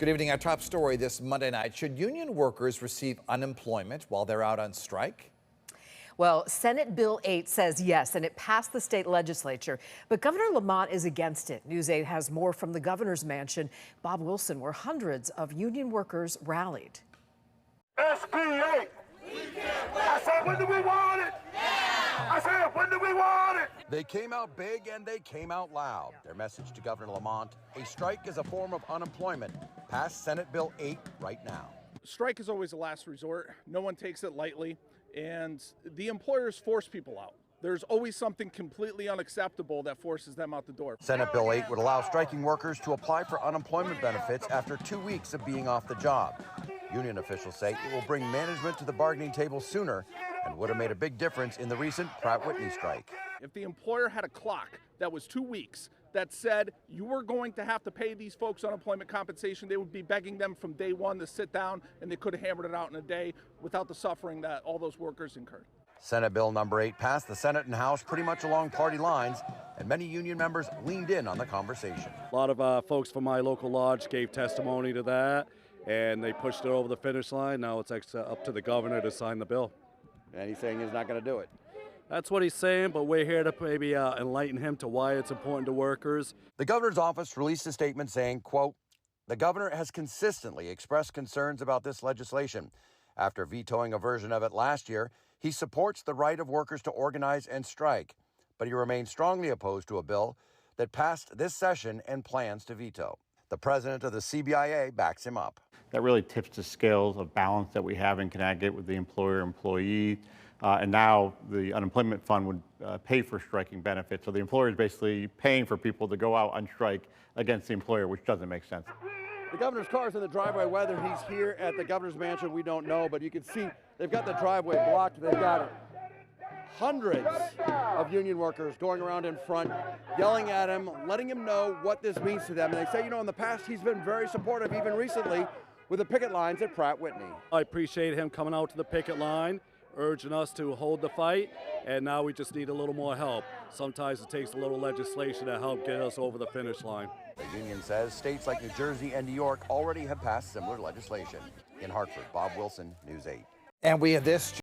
Good evening. Our top story this Monday night. Should union workers receive unemployment while they're out on strike? Well, Senate Bill 8 says yes, and it passed the state legislature. But Governor Lamont is against it. News 8 has more from the governor's mansion. Bob Wilson, where hundreds of union workers rallied. SB 8! I said, when do we want it? Now! I said, when do we want it? They came out big and they came out loud. Their message to Governor Lamont: a strike is a form of unemployment. Pass Senate Bill 8 right now. Strike is always a last resort. No one takes it lightly, and the employers force people out. There's always something completely unacceptable that forces them out the door. Senate Bill 8 would allow striking workers to apply for unemployment benefits after 2 weeks of being off the job. Union officials say it will bring management to the bargaining table sooner and would have made a big difference in the recent Pratt Whitney strike. If the employer had a clock that was 2 weeks that said you were going to have to pay these folks unemployment compensation, they would be begging them from day one to sit down, and they could have hammered it out in a day without the suffering that all those workers incurred. Senate Bill number 8 passed the Senate and House pretty much along party lines, and many union members leaned in on the conversation. A lot of folks from my local lodge gave testimony to that, and they pushed it over the finish line. Now it's up to the governor to sign the bill. And he's saying he's not going to do it. That's what he's saying, but we're here to maybe enlighten him to why it's important to workers. The governor's office released a statement saying, quote, "The governor has consistently expressed concerns about this legislation. After vetoing a version of it last year, he supports the right of workers to organize and strike, but he remains strongly opposed to a bill that passed this session and plans to veto." The president of the CBIA backs him up. That really tips the scales of balance that we have in Connecticut with the employer-employee. And now the unemployment fund would pay for striking benefits. So the employer is basically paying for people to go out on strike against the employer, which doesn't make sense. The governor's car is in the driveway. Whether he's here at the governor's mansion, we don't know. But you can see they've got the driveway blocked. They've got hundreds of union workers going around in front, yelling at him, letting him know what this means to them. And they say, in the past, he's been very supportive, even recently, with the picket lines at Pratt Whitney. I appreciate him coming out to the picket line, urging us to hold the fight, and now we just need a little more help. Sometimes it takes a little legislation to help get us over the finish line. The union says states like New Jersey and New York already have passed similar legislation. In Hartford, Bob Wilson, News 8. And we have this.